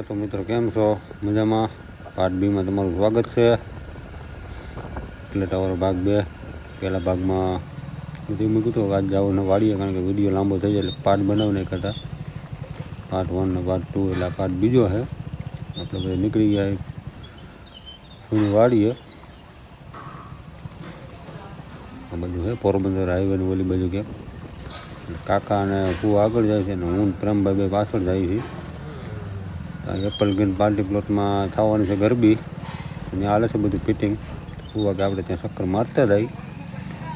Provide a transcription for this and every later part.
તો મિત્રો કેમ છો? મજામાં? પાર્ટ બીમાં તમારું સ્વાગત છે. પ્લેટાવાળો ભાગ 2. પહેલા ભાગમાં બધું મૂક્યું હતું. આજ જવાનું વાળીએ, કારણ કે વિડીયો લાંબો થઈ જાય એટલે પાર્ટ બનાવી નહીં કરતા. પાર્ટ 1 ને પાર્ટ 2 એટલે પાર્ટ બીજો છે. આપણે બધા નીકળી ગયા ફૂની વાળીએ. આ બધું છે પોરબંદર હાઈવેની ઓલી બાજુ કે કાકા અને ફૂ આગળ જાય છે અને હું પ્રેમભાઈ બે પાછળ જાય છે. એપલ ગ્રીન પાર્ટી પ્લોટમાં થવાની છે ગરબી, અને હાલે છે બધું ફિટિંગ. ફૂવા કે આપણે ત્યાં ચક્કર મારતા જાય.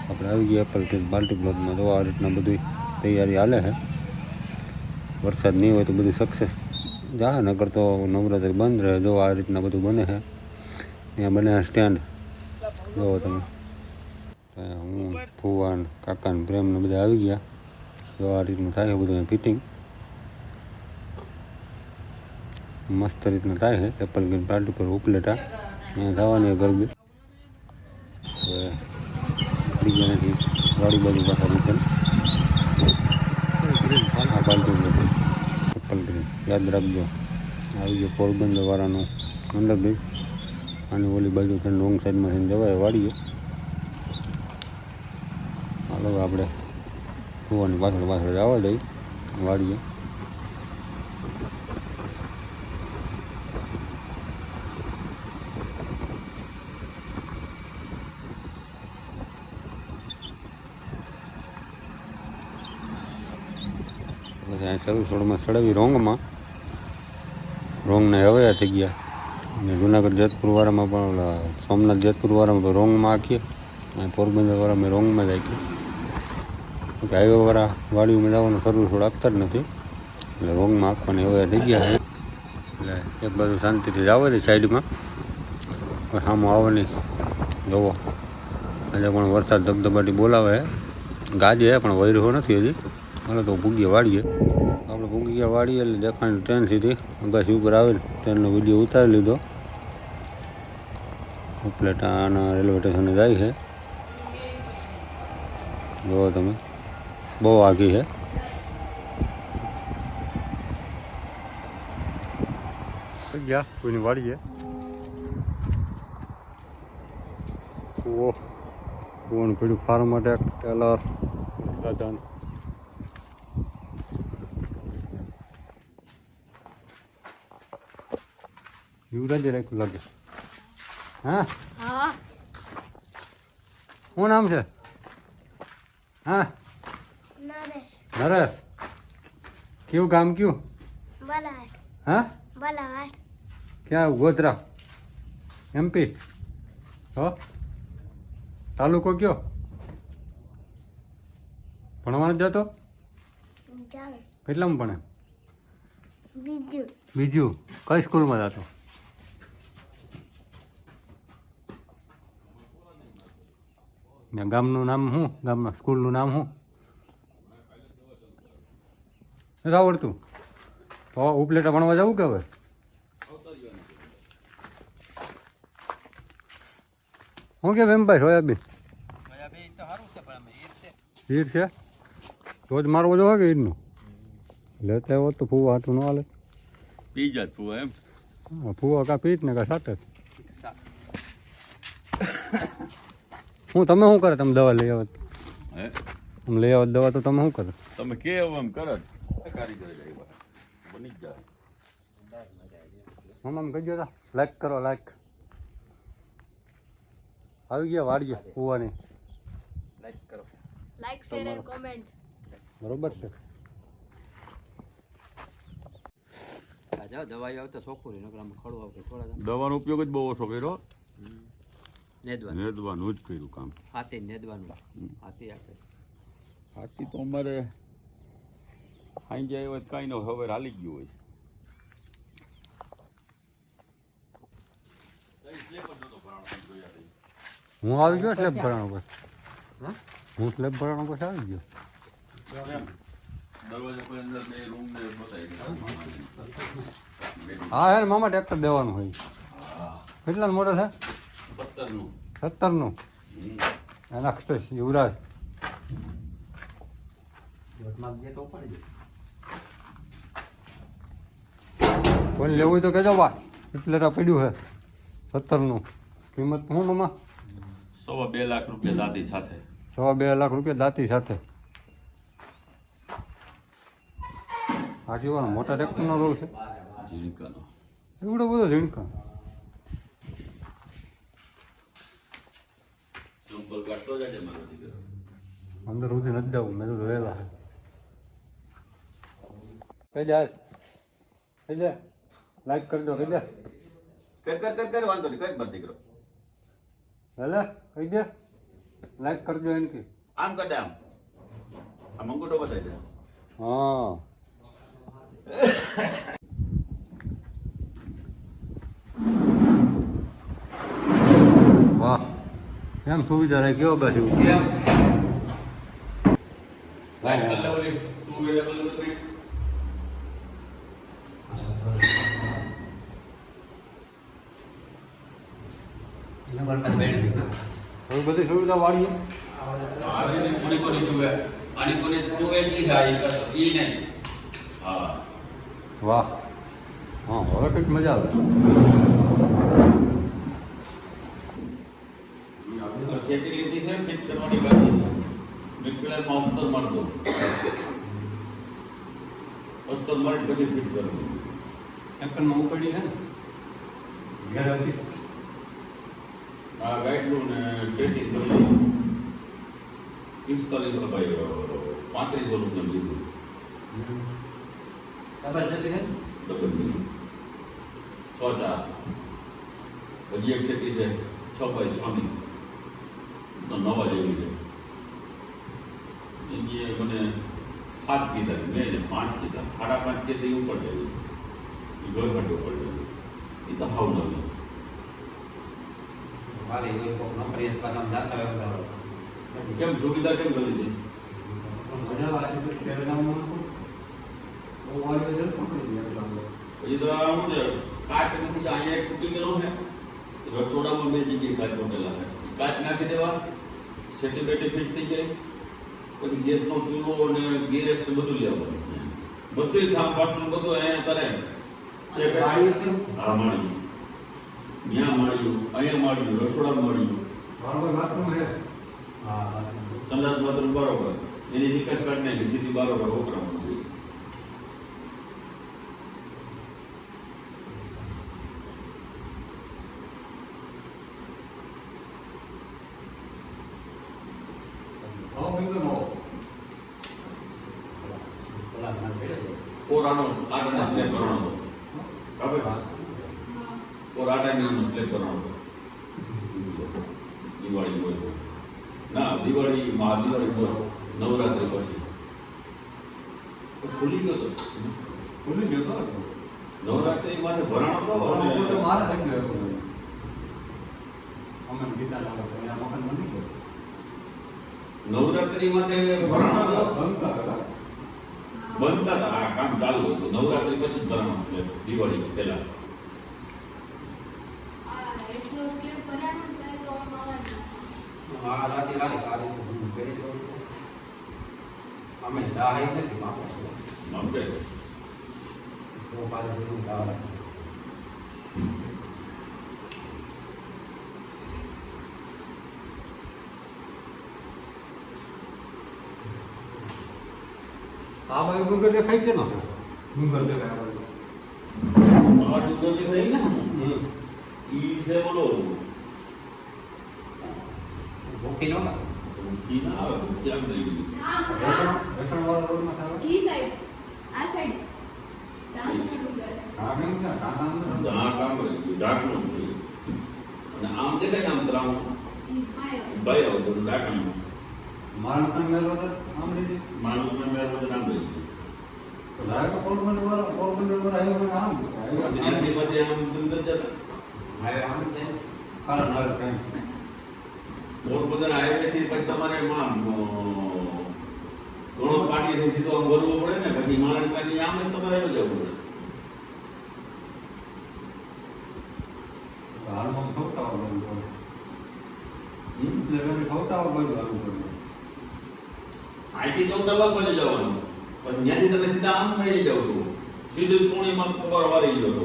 આપણે આવી ગયા એપલ ગ્રીન પાર્ટી પ્લોટમાં. તો આ રીતના બધી તૈયારી હાલે છે. વરસાદ નહીં હોય તો બધું સક્સેસ જાય, નગર તો નવરાત્રી બંધ રહે. જો આ રીતના બધું બને છે. અહીંયા બને છે સ્ટેન્ડ, જોવો તમે. હું ફૂવા કાકા ને પ્રેમને બધા આવી ગયા. જો આ રીતનું થાય છે બધું ફિટિંગ. મસ્ત રીતના થાય છે. એપલ ગ્રીન પાર્ટી પર ઉપલેટા અહીંયા થવાની ગરબી. હવે બીજા નથી વાડી બાજુ પાછા રિટર્ન. આ પાર્ટી એપલ ગ્રીન યાદ રાખજો. આવી ગયો પોરબંદર વાળાનું અંદર બ્રિજ. અને ઓલી બાજુ છે રોંગ સાઈડમાં થઈને જવાય વાડીએ. હાલો આપણે કૂવાની પાછળ પાછળ જવા દઈ વાડીએ. પછી અહીં સર્વિસ રોડમાં સડાવી રોંગમાં. રોંગને હવે થઈ ગયા. અને જુનાગઢ જેતપુરવાળામાં પણ સોમનાથ જેતપુરવાળામાં પણ રોંગમાં આખીએ. અને પોરબંદરવાળામાં રોંગમાં જ આખીએ. હાઈવેવાળા વાડીઓમાં જવાનું સર્વિસ રોડ આપતા જ નથી, એટલે રોંગમાં આખવાની હવે થઈ ગયા છે. એટલે એક બાજુ શાંતિથી જવા દે સાઈડમાં. સામું આવે નહીં જોવો. આજે પણ વરસાદ ધબધબાટી બોલાવે. ગાજે પણ વૈરહો નથી હજી. હાલો તો ભૂગીએ વાળીએ. આપણે ભૂગી ગયા વાળીએ એટલે દેખાણી ટ્રેન સીધી અગાસી ઉપર આવેલ. ટ્રેનનો વિડીયો ઉતારી લીધો. ઉપલેટાના રેલવે સ્ટેશને જાય છે. જુઓ તમે, બહુ આગી છે. ગયા કોઈની વાડીએ. કૂવાનું પીડ્યું ફાર્મ માટે ટેલર સાધન. યુવરાજે રાખ્યું લાગે. હા, શું નામ છે? હા, નરેશ. કયું ગામ કયું? હા, ક્યાં? ગોધરા MP. હો, તાલુકો કયો? ભણવાનું જતો? કેટલામાં ભણે? બીજું. કઈ સ્કૂલમાં જતો? ગામનું નામ શું? ગામમાં સ્કૂલનું નામ શું? નથી આવડતું? તો ઉપલેટા ભણવા જવું કે હવે? શું કે વેમભાઈ સોયાબીન હીર છે? રોજ મારવો જો કે હીરનું લેતા હોત તો ફૂવા હાટું ન હાલે. પી જાત ફૂવા એમ? ફૂવા કાં પીટ ને કાં સાટે. હું તમે શું કરે? તમે દવા લઈ આવત? હે, તમે લઈ આવત દવા તો તમે શું કરે? તમે કે એમ કરો કારીગર બની જ જાય. આમ કહી દો, લાઈક કરો, લાઈક. આવી ગયા વાડીએ ફૂવાની. લાઈક કરો, લાઈક શેર એન્ડ કોમેન્ટ. બરોબર છે. જાઓ દવાઈ આવતા સોખું રહે, નકર ખડું આવે થોડા. દવાનો ઉપયોગ જ બહુ ઓછો કર્યો. નેદવાનું જ કર્યું કામ. હાથી નેદવાનું. હાથી આપે. હાથી તો અમારે ખાઈ જાય હોય કાંઈ ન હવે હાલી ગયું હોય. હું આવી ગયો સ્લેબ ભરાણો પછી. હું સ્લેબ ભરાણો પછી આવી ગયો. દરવાજા પર અંદર બે રૂમ ને બતાવી. હા હે મામા ટ્રેક્ટર દેવાનું હોય. કેટલાનું મોડલ છે? 17નું. 17નું. એના યુવરાજ વટમાં ગયા તો પડી જાય. કોઈ લેવું હોય તો કહેજો ભાઈ એટલે પડ્યું છે 17નું કિંમત શું મમ્મા 2.25 લાખ રૂપિયા દાદી સાથે 2.25 લાખ રૂપિયા દાતી સાથે આ કેવાનો મોટા ટ્રેક્ટરનો રોલ છે જીણકાનો એવડો બધો ઝીણકા સંપલ કાઢતો જાય મારો દીકરો અંદર સુધી નથી જવું મેં તો જોયેલા કઈ જાય કઈ જાય લાઈક કરજો કઈ દે કર વાંધો નહીં કર મારો દીકરો હેલે કઈ દે લાઈક કરજો એમ કે આમ કર દે આમ અંગૂઠો બતાવી દે હા વાહ એમ સુવિધા રહી કેવો બાજુ લાઈક કર લે ઓલી તું વેલેબલ નથી હવે બધી સુવિધા વાળી કોની જુએ આની કોને જુએ કી થાય ઈ નહીં હા વાહ હા હવે કંઈક મજા આવે સેટી લીધી છે ફિટ કરવાની બાકી મિડફિલ્ડર માં અસ્તર માર દો અસ્તર મારી પછી ફિટ કરવું એકનમાં ઉપડી છે ને ઘેર હતી આ ગાઈડનું ને સેટિંગ કરી 45 રૂપિયા 3500 રૂપિયા લીધું ખબર છે કે ડબલ 6-4 હજી એક સેટી છે 6x6 ની તો નવા જેવી છે એની મને 7 કીધા મેં એને 5 કીધા 5.5 કીધા ઉપર જાય એ ઘર ઘટો ઉપર જાય એ તો હાવ નવી વાલી કોઈ કોક નોકરી પાછા જાતા રહ્યો કેમ સુવિધા કેમ કરી દે મજા આવે છે ત્યારે નામ બહુ વાળી છે સંપડી પછી તો શું છે કાચ નથી અહીંયા એક તૂટી ગયેલો છે રસોડામાં 2 જગ્યાએ કાચ તૂટેલા છે કાચ નાખી દેવા સેટી બેટી ફિટ થઈ જાય પછી ગેસનો ચૂલો અને ગેસ ને બધું લેવાનું બધું કામ પાછું બધું અહીંયા કરે વાળી છે હા મળ્યું ત્યાં મળ્યું અહીંયા મળ્યું રસોડા મળ્યું બરાબર બાથરૂમ છે હા સંડાસ બાથરૂમ બરોબર એની નિકાસ કાઢી નાખી સીધી બરોબર વપરાવાનું કોરાનો આટાનો સ્લેબ કરવાનો હવે કોરાટાનો સ્લેબ કરવાનો દિવાળી હોય તો ના દિવાળી મહાદિવાળી હોય નવરાત્રી પછી ખુલી ગયો તો ખુલી ગયો તો નવરાત્રી માટે ભરાણો તો મારે થઈ ગયો અમને ગીતા લાવો એના મકાન બની ગયો નવરાત્રી માટે ભરાણો તો બનતા બનતા હતા આ કામ ચાલુ હતું નવરાત્રી પછી જ ભરાણો સ્લેબ દિવાળી પહેલા હા રાતી વાળી કાળી કરી દો અમે દાહી નથી બાપુ નમકે તો પાછું બધું દાવા આ ભાઈ ડુંગર દેખાય કે ન ડુંગર દેખાય આ ડુંગર દેખાય ને ઈ છે બોલો ભૂખી નો ના ઈ ના આવે ભૂખી આમ રહી ગઈ રેશન વાળા રોડમાં થાય ઈ સાઈડ આ સાઈડ ડાંગના ડુંગર આ કેમ છે કામ આ કામ રહી ગયું ડાકનું છે અને આમ દેખાય ને આમ ત્રામ ઈ પાયો ભાઈ આવો તો ડાકનું મારું કામ મેરો તો આમ લીધી માનું પણ મેં બધું નામ રહી ગયું તો ધારે કે પોરબંદર વાળા આવ્યો મને આમ એનાથી પછી આમ અંદર જતા હવે આમ છે કાળા નારે કઈ પોરબંદર હાઈવેથી પછી તમારે ઘણો પાટીથી સીધો આમ વળવું પડે ને પછી માણસની આમ જ તમારે આવી જવું પડે હાલમાં ખવટાવા બધું હમ? એટલે ખવટાવા બધું હાલવું પડે અહીંથી 14 વાગ બાજુ જવાનું પછી ત્યાંથી તમે સીધા આમ મળી જાવ છો સીધી પૂણીમાં કબર વારી ગયો હતો.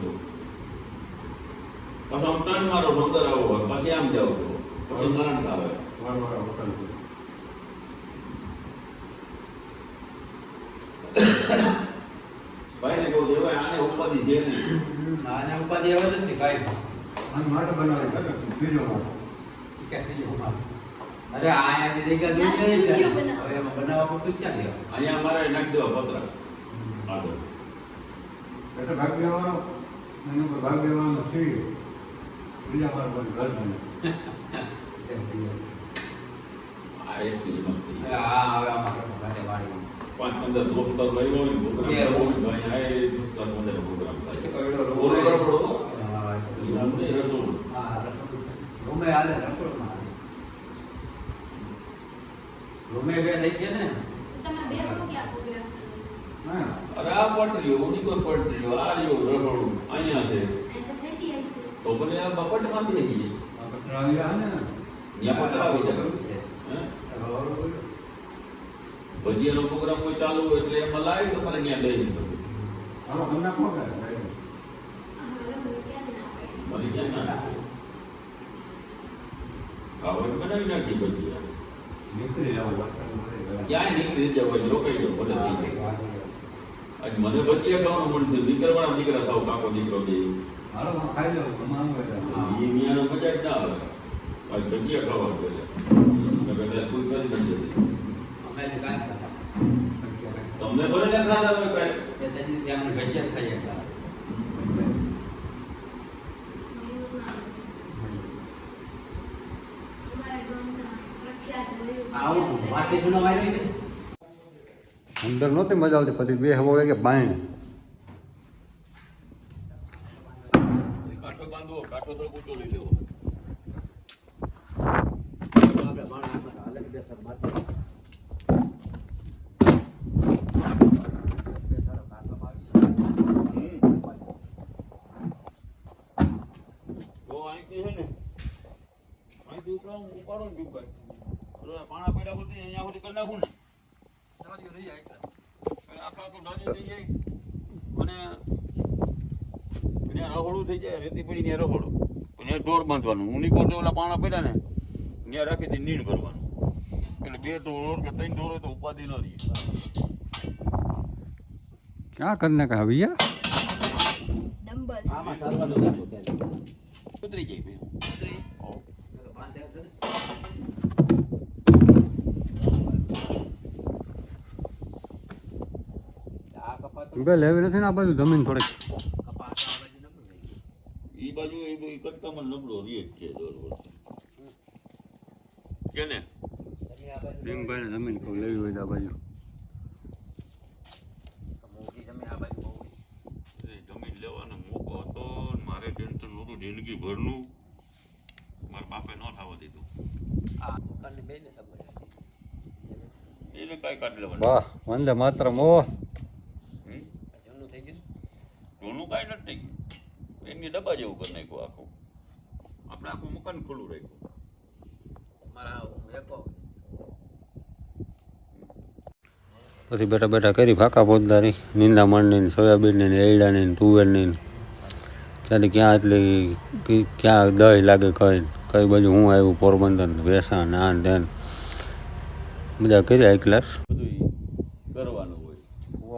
પછી આમ ટર્ન મારો છો, અંદર આવો હોય, પછી આમ જાવ છો, પછી મરણ આવે. ભાઈ ને કહું દેવાય આને ઉપાધિ છે નહીં. આને ઉપાધિ આવે જ નથી કાંઈ પણ. માટે બનાવે બીજો કે બીજું હા. અરે આ અહીંયાથી જગ્યા દૂર ના, છે ને. studio બનાવો. હવે એમાં બનાવવા પૂરતું જ ક્યાં લેવા? અહીંયા મારે નાખી દેવા પતરા આગળ. એટલે ભાગ લેવાનો એની ઉપર ભાગ લેવાનો છે બીજા પર કોઈ ઘર બને આ એક બીજી મસ્તી. હા હવે આમાં ઘાટે વાળી 5-15 દોસ્તો લઈ લો ને પ્રોગ્રામ Yeah. કરવો હોય તો અહીંયા એ દોસ્તાર બધા પ્રોગ્રામ થાય. તો એવડો રૂમ ઓલો રસોડો તો? હા, એ રૂમ નહીં, રસોડું. હા, રસોડું છે. રૂમે હાલે, રસોડામાં હાલે. રૂમે બે થઈ ગયા ને. તમે બે વખત ક્યાં પ્રોગ્રામ હા અરે આ પટરીઓ ઓની કોઈ પટરીઓ આ રહ્યો રસોડું અહીંયા છે અહીં તો સેટી આવી છે. તો ભલે આ બપટમાંથી લઈ જઈએ. આ પત્ર આવી ગયા ને ત્યાં પતરા આવી જાય. હે? ભજીયાનો પ્રોગ્રામ કોઈ ચાલુ હોય એટલે એમાં લાવી તો મારે ત્યાં લઈ જવું. હાલો તમને કોણ કરે હા, રમવું ક્યાં ના પાડી. મને ક્યાં ના નાખે. ખાવા બનાવી નાખી ભજીયા. નીકળી જાવ ક્યાંય નીકળી જવાય રોકાઈ જાવ ભલે થઈ જાય. આજ મને ભજીયા ખાવાનું મન થયું. નીકળવાના દીકરા સાવ કાકો દીકરો દે. હાલો ખાઈ લો તમારું એ ન્યાનો મજા જ ના આવે. આજ ભજીયા ખાવા જોઈએ. બધા કોઈ કરી નથી. અમે તો કાંઈ ખાતા. તમને ભલે ના ખાતા હોય કાંઈ. એ તેની ત્યાં અમને ભજીયા જ ખાઈએ હતા. એવું ના આવે. અમારા ગામના પ્રખ્યાત મયુર આવું માસી જૂનો વાયરો છે. અંદર નહોતી મજા આવતી પછી બે હવા કે બાયણ કાંટો બાંધવો, કાંટો તો ઊંચો લઈ લેવો. આપણે માણસ આપણે અલગ બેસર મારતા. તો અહીંથી છે ને, અહીંથી ઉપાડો ને ડૂબાય. પાણા પડ્યા સુધી અહીંયા સુધી કરી નાખું ને. ચાલ્યું રહી જાય એટલે. આખું ડાળી થઈ જાય અને ત્યાં રહોડું થઈ જાય. રેતી પડી ત્યાં રહોડું ત્યાં ઢોર બાંધવાનું. હું નીકળતો ઓલા પાણા પડ્યા ને ત્યાં રાખી દઈ નીણ ભરવાનું. એટલે 2 ઢોર કે 3 ઢોર હોય તો ઉપાધિ ન રહી. ક્યાં કરીને કે ભૈયા ડમ્બલ્સ. આમાં ચાલવાનું ચાલુ ત્યારે. ઉતરી જાય ભાઈ. ઉતરી. હો. તો બાંધે છે ને. આ કપાતો બે લેવી નથી ને આ બાજુ જમીન થોડીક કપાસ આ બાજુ નબળું થઈ ગયું. ઈ બાજુ એ કટકામાં નબળો રહે જ છે દર વર્ષે. કે ને તમે આ બાજુ ભીમભાઈ ને જમીન કોઈ લેવી હોય તો આ બાજુ મોટી તમે આ બાજુ બહુ એ જમીન લેવાનો મોકો હતો ને મારે ટેન્શન નહોતું જિંદગી ભરનું. મારા બાપે ન થવા દીધું. આ મકાનની બેને સગવડ એને કાંઈ કાઢી લેવાનું. વાહ વંદે માતરમ ઓ હમ? જૂનું થઈ ગયું. જૂનું કાંઈ નથી થઈ ગયું. એમની ડબ્બા જેવું કરી નાખ્યું આખું. આપણે આખું મકાન ખુલ્લું રાખ્યું. મારા એકો પછી બેઠા બેઠા કરી ફાંકા પોતદારી નિંદામણની ને સોયાબીનની ને એરડાની ને તુવેરની ને ત્યાંથી ક્યાં એટલી ક્યાં દહીં લાગે કઈ બાજુ હું આવ્યું પોરબંદર ને વેસાણ ને આન તેન મજા કરી હાઈ ક્લાસ બધું કરવાનું હોય.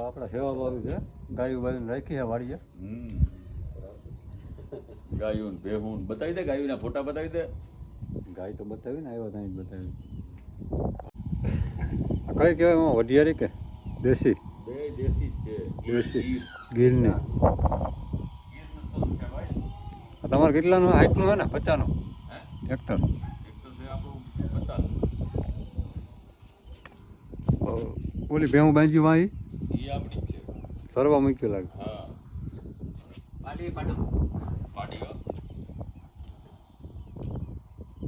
આપણા સેવાભાવી છે ગાયું બાયું રાખી છે વાડીએ ગાયું ને ભેહું ને બતાવી દે. ગાયુંના ફોટા બતાવી દે. ગાય તો બતાવી ને આવ્યો ત્યાં જ બતાવી કઈ કહેવાય એમાં વઢિયારી કે દેશી બે દેશી જ છે. દેશી ગીરની ગીરનું તો કહેવાય. તમારે કેટલાનું હાઈટનું હોય ને 50નું હે? હેક્ટર એક તો છે આપણું 50. ઓલી ભેહું બાંજી વાંહી ઈ આપણી જ છે. સરવા મૂક્યો લાગે હા પાડી પાડો પાડી હો.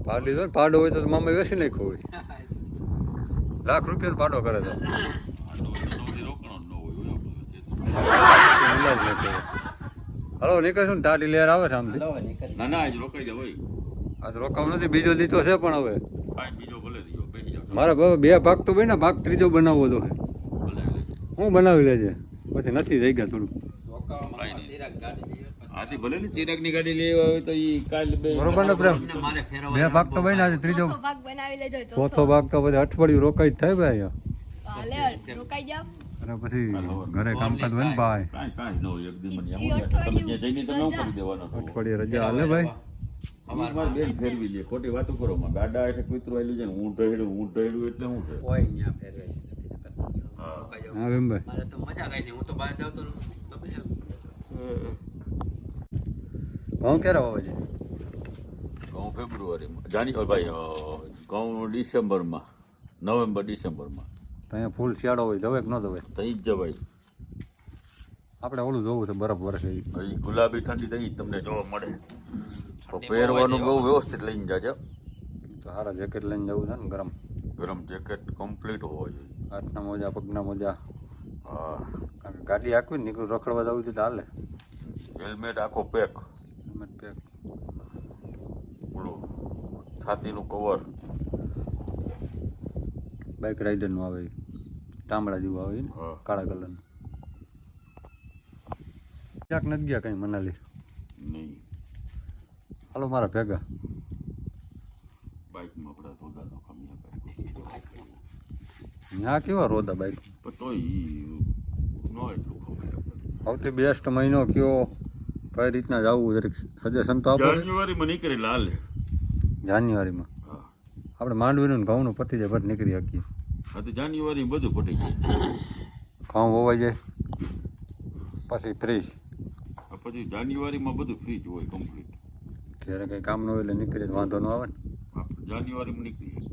પાડી દો ને પાડો હોય તો મામા વેસી નાખ્યો હોય લાખ રૂપિયાનો પાડો કરે તો આટલો બધો તો બધી રોકણો જ ન હોય. ઓલો બધું છે તો. ઇલાજ ન કરે. હલો નીકળશું ને ટાટી લેર આવે છે આમથી લો નીકળ ના ના આજ રોકાઈ જાવ ભાઈ. આ તો રોકાવ નથી બીજો દીધો છે પણ હવે કાંઈ બીજો ભલે દીજો બેસી જાવ. મારે બે ભાગ તો ભાઈ ને ભાગ ત્રીજો બનાવવો તો છે ભલે લેજે. હું બનાવી લેજે પછી નથી થઈ ગયા થોડુંક ગાડી લઈ આવ્યો. આથી ભલે ને ચિરાગની ગાડી લેવા હોય તો ઈ કાલ બે બરોબર ને પ્રેમ એમને મારે ફેરવવા બે ભાગ તો બન્યા છે ત્રીજો ચોથો ભાગ બનાવી લેજો ચોથો ભાગ તો પછી અઠવાડિયું રોકાઈ જ થાય ભાઈ હાલે રોકાઈ જાવ અને પછી ઘરે કામકાજ હોય ને ભાઈ કાંઈ ન હોય એક દી મને ઈ આવું થાય. તમે અઠવાડિયું જ્યાં જઈને તમે શું કરી દેવાનો છો? અઠવાડિયે રજા હાલે ભાઈ અમારે મારે બેન ફેરવી લે ખોટી વાતો કરો માં ગાડા એટલે કૂતરું આવેલું છે ને હું ઢહેડું એટલે શું છે કોઈ ન્યા ફેરવે છે, નથી કરતા. હા. રોકાઈ જાવ. હા ભીમભાઈ મારે તો મજા કઈ નહીં, હું તો બહાર જાઉં તો તમે જાઓ. ઘઉં ક્યારે વાવે છે ઘઉં ફેબ્રુઆરીમાં ભાઈ ઘઉં ડિસેમ્બરમાં નવેમ્બર ડિસેમ્બરમાં તો અહીંયા ફૂલ શિયાળો હોય જવે કે ન જવે તઈ જ જવાય. આપણે ઓલું જોવું છે બરફ વરસે ઈ. એ ગુલાબી ઠંડી તઈ જ તમને જોવા મળે તો પહેરવાનું બહુ વ્યવસ્થિત લઈને જાજો. તો સારા જેકેટ લઈને જવું છે ને ગરમ ગરમ જેકેટ કમ્પ્લીટ હોવો જોઈએ. હાથના મોજા પગના મોજા હા કારણ કે ગાડી આખવી ને નીકળું રખડવા જવું છે તો હાલે હેલ્મેટ આખો પેક, હેલ્મેટ પેક ઓલું છાતીનું કવર, બાઇક રાઇડરનું આવે ઈ. તાંબડા જેવું આવે ઈ ને હા. કાળા કલરનું ક્યાંક નથી ગયા કંઈ મનાલી નહીં હાલો મારા ભેગા બાઇકમાં આપણા ધોધાનો કમી ત્યાં કેવા રોદા બાઇક પણ તોય ન એટલું ખબર સૌથી બેસ્ટ મહિનો કયો કઈ રીતના જવું જરીક સજેશન તો આપો જાન્યુઆરીમાં નીકળેલા હાલે. જાન્યુઆરીમાં હા આપણે માંડવીનું ને ઘઉંનું પતી જાય ભર નીકળી શકીએ હા તો જાન્યુઆરી બધું પટી જાય. ઘઉં હોવાઈ જાય પછી ફ્રી પછી જાન્યુઆરીમાં બધું ફ્રી જ હોય કમ્પ્લીટ. ઘરે કંઈ કામ ન હોય એટલે નીકળીએ તો વાંધો ન આવે ને જાન્યુઆરીમાં નીકળી જાય.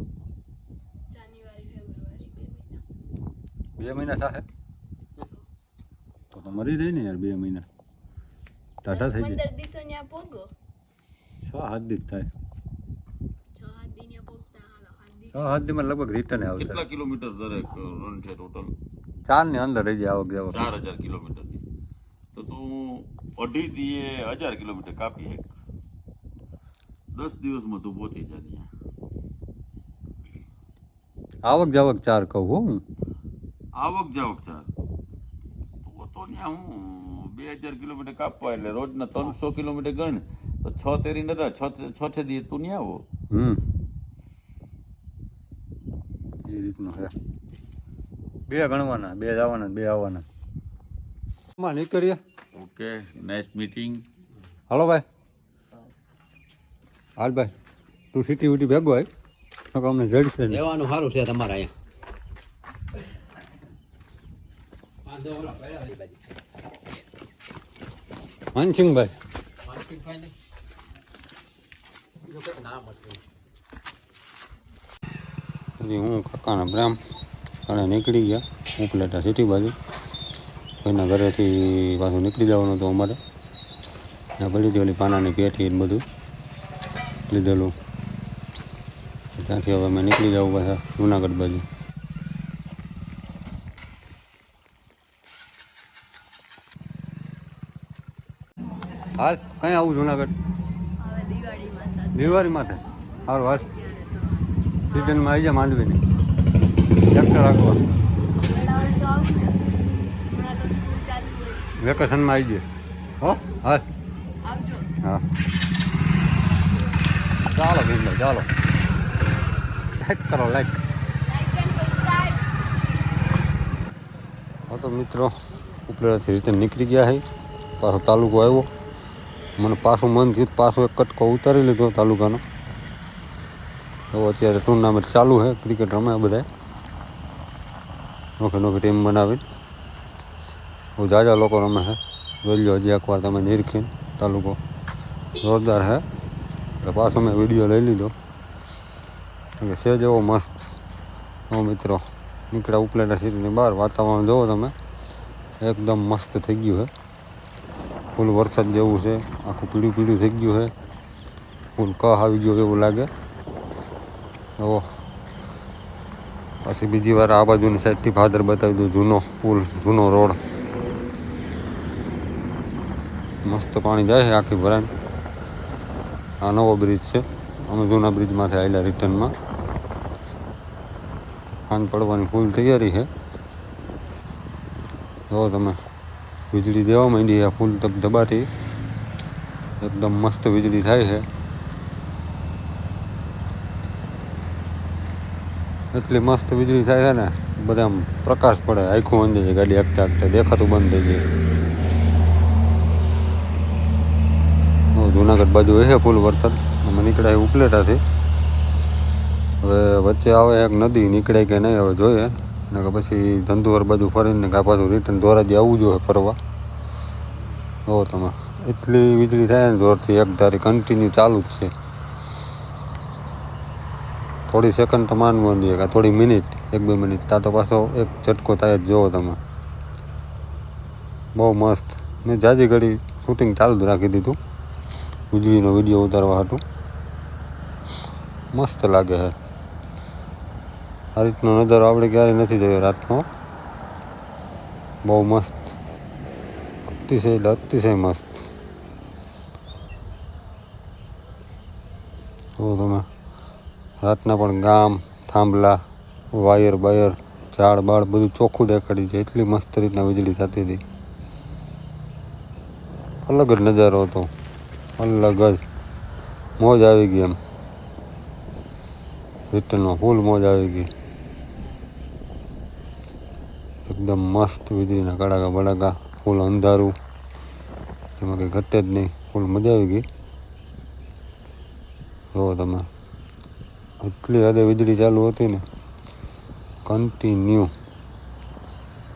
જાન્યુઆરી ફેબ્રુઆરી 2 મહિના 2 મહિના થાય તો મરી જાય ને યાર 2 મહિના ટાટા થઈ જાય 15 દી તો ન્યા પોગો 6-7 દી થાય 6-7 દી ન્યા પોગતા હાલો 7 દી 6-7 દીમાં લગભગ રિટર્ન આવે કેટલા કિલોમીટર દરેક રન છે ટોટલ? 4 ની અંદર રહી જાય આવક જાવક 4000 કિલોમીટરની. તો તું અઢી દીએ 1000 કિલોમીટર કાપી એક 10 દિવસમાં તું પહોંચી જા ત્યાં. આવક જાવક 4 કહું હો હું આવક જાવક ચાર તો ત્યાં હું 2000 કિલોમીટર કાપવા એટલે રોજના 300 કિલોમીટર ગણ તો 6 તેરી નતા 6 દીએ તું નહીં આવો. એ રીતનું છે 2 ગણવાના 2 જવાના 2 આવવાના માં નીકળીએ ઓકે નાઇસ મીટિંગ. હાલો ભાઈ હાલ ભાઈ તું સીટી ઉટી ભેગો હોય તો અમને જડશે ને રહેવાનું સારું છે તમારે અહીંયા. પાંચ દો ઓલા પડ્યા છે બાજુ. માનસિંહભાઈ માનસિંહભાઈ ને બીજું કંઈક નામ હતું. પછી હું કાકાના પ્રેમ અને નીકળી ગયા ઉપલેટા સિટી બાજુ કોઈના ઘરેથી પાછું નીકળી જવાનું હતું અમારે ત્યાં પડી હતી ઓલી પાનાની પેટી ને બધું લીધેલું ત્યાંથી હવે અમે નીકળી જવું પાછા જુનાગઢ બાજુ હાલ કઈ આવું જુનાગઢ હવે દિવાળીમાં થશે દિવાળી માથે સારું હાલ ત્યારે તો સિઝનમાં આવી જાય માંડવીની ટ્રેક્ટર રાખવા મેળાવે તો આવું ને હમણાં તો સ્કૂલ ચાલુ હોય વેકેશનમાં આવી જાય હો હાલ આવજો હા ચાલો ભીમભાઈ ચાલો લાઈક કરો લાઈક લાઈક એન્ડ સબસ્ક્રાઇબ હા તો મિત્રો ઉપલેથી રીતે નીકળી ગયા છે પાછો તાલુકો આવ્યો મને પાછું મન થયું પાછો એક કટકો ઉતારી લીધો તાલુકાનો તો અત્યારે ટુર્નામેન્ટ ચાલુ છે ક્રિકેટ રમે બધા નોખી નોખી ટીમ બનાવીને બહુ જાજા લોકો રમે છે જોઈ લો હજી એકવાર તમે નિરખીને તાલુકો જોરદાર છે એટલે પાછો મેં વિડીયો લઈ લીધો કે છે જેવો મસ્ત હો મિત્રો નીકળ્યા ઉપલેટા સિટીની બહાર વાતાવરણ જુઓ તમે એકદમ મસ્ત થઈ ગયું છે ફૂલ વરસાદ જેવું છે આખું પીળું પીળું થઈ ગયું છે ફૂલ કહ આવી ગયો એવું લાગે તો પછી બીજી વાર આ બાજુની સાઈડથી ભાદર બતાવી દઉં જૂનો પુલ જૂનો રોડ મસ્ત પાણી જાય છે આખી ભરાઈને આ નવો બ્રિજ છે અમે જૂના બ્રિજમાંથી આવેલા રિટર્નમાં સાંજ પડવાની ફૂલ તૈયારી છે જો તમે વીજળી દેવા માંડી છે ફૂલ ધબધબાટી, એકદમ મસ્ત વીજળી થાય છે. એટલી મસ્ત વીજળી થાય છે ને, બધા આમ પ્રકાશ પડે, આખું અંજે છે, ગાડી હાંકતા હાંકતા દેખાતું બંધ થઈ જાય. જુનાગઢ બાજુ હશે ફૂલ વરસાદ. અમે નીકળ્યા ઉપલેટાથી. હવે વચ્ચે આવે એક નદી, નીકળે કે નહીં હવે જોઈએ, ને કે પછી ધંધુવર બાજુ ફરીને કાં પાછું રિટર્ન ધોરાજી આવવું જોઈએ ફરવા. જો તમે એટલી વીજળી થાય ને જોરથી, એક ધારી કન્ટિન્યુ ચાલુ જ છે. થોડી સેકન્ડ તો માનવું જોઈએ, કાં થોડી મિનિટ, 1-2 મિનિટ, ત્યાં તો પાછો એક ઝટકો થાય જ. જોવો તમે, બહુ મસ્ત. મેં જાજી ઘડી શૂટિંગ ચાલુ જ રાખી દીધું વીજળીનો વિડીયો ઉતારવા હતું. મસ્ત લાગે છે. આ રીતનો નજારો આપણે ક્યારેય નથી જોયો રાતનો. બહુ મસ્ત, અતિશય એટલે અતિશય મસ્ત. તો તમે રાતના પણ ગામ, થાંભલા, વાયર બાયર, ઝાડ બાળ બધું ચોખ્ખું દેખાડી છે. એટલી મસ્ત રીતના વીજળી થતી હતી. અલગ જ નજારો હતો, અલગ જ. મોજ આવી ગઈ એમ, રિટર્નમાં ફૂલ મોજ આવી ગઈ. એકદમ મસ્ત વીજળીના કડાકા બડાકા, ફૂલ અંધારું, એમાં કંઈ ઘટે જ નહીં, ફૂલ મજા આવી ગઈ. જુઓ તમે, એટલી હદે વીજળી ચાલુ હતી ને, કન્ટિન્યુ.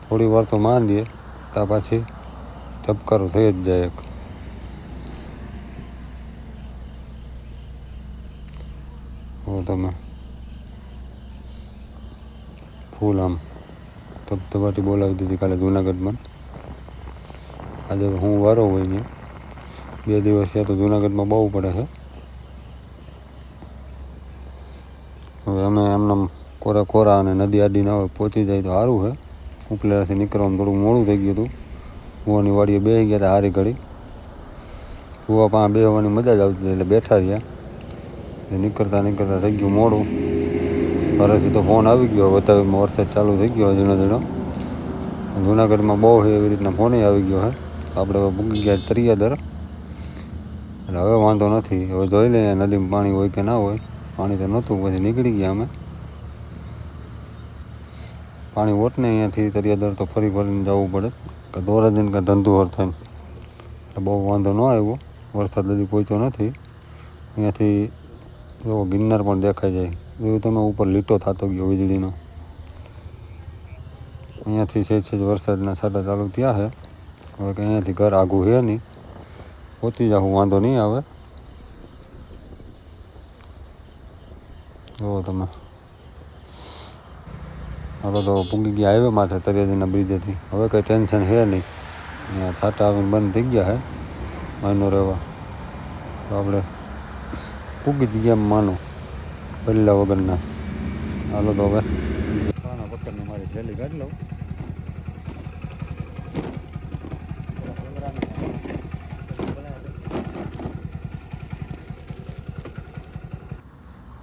થોડી વાર તો માંડીએ ત્યાં પાછી ધબકારો થઈ જ જાય એક. જુઓ તમે, ફૂલ આમ ધબધબાટી બોલાવી દીધી કાલે જુનાગઢમાં. આજે હું વારો હોય ને 2 દિવસ થયા તો જુનાગઢમાં બહુ પડે છે. હવે અમે એમને કોરા અને નદી આડીને હવે પહોંચી જાય તો સારું છે. ઉપલેરાથી નીકળવામાં થોડું મોડું થઈ ગયું હતું. કૂવાની વાડીએ બેસી ગયા હતા હારી ઘડી. કૂવા પાસે બેસવાની મજા જ આવતી એટલે બેઠા રહ્યા. નીકળતા થઈ ગયું મોડું. ઘરેથી તો ફોન આવી ગયો, વતાવીમાં વરસાદ ચાલુ થઈ ગયો ઝીણો ઝીણો. જુનાગઢમાં બહુ છે એવી રીતના ફોન આવી ગયો છે. આપણે હવે પૂગી ગયા તરિયાદર, એટલે હવે વાંધો નથી. હવે જોઈ લઈએ નદીમાં પાણી હોય કે ના હોય. પાણી તો નહોતું, પછી નીકળી ગયા અમે. પાણી હોત ને અહીંયાથી તરિયાદર તો ફરીને જવું પડે, કે ધોરાજીને કાં ધંધુવર થઈને. એટલે બહુ વાંધો ન આવ્યો. વરસાદ હજી પહોંચ્યો નથી. અહીંયાથી જો ગિરનાર પણ દેખાઈ જાય. એવું તમે ઉપર લીટો થતો ગયો વીજળીનો. અહીંયાથી સહેજ વરસાદના છાંટા ચાલુ થયા છે. હવે કે અહીંયાથી ઘર આઘું છે નહીં, પહોંચી જાઉં, વાંધો નહીં આવે. જુઓ તમે, હવે તો પૂગી ગયા હાઈવે માથે તરિયાજીના બ્રિજેથી. હવે કંઈ ટેન્શન છે નહીં. અહીંયા છાંટા આવીને બંધ થઈ ગયા છે મહિનો રહેવા. તો આપણે પૂગી જ ગયા માનો, પહેલા વગરના. હાલો તો હવે ખાના પથ્થરની મારી થેલી કાઢી લઉં.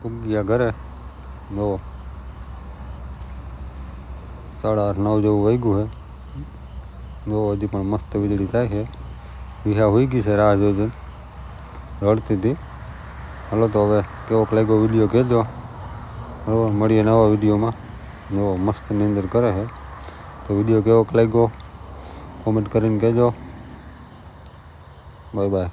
પૂગ્યા ઘરે. જુઓ 8:30-9 જેવું વાગ્યું છે. જુઓ હજી પણ મસ્ત વીજળી થાય છે. વિહા હોઈ ગઈ છે, રાહ જોઈ જોઈને રડતી હતી. હાલો તો હવે કેવોક લાગ્યો વિડીયો કહેજો. બરાબર, મળીએ નવા વિડીયોમાં. જુઓ મસ્ત નિંદર કરે છે. તો વિડીયો કેવોક લાગ્યો કોમેન્ટ કરીને કહેજો. Bye bye.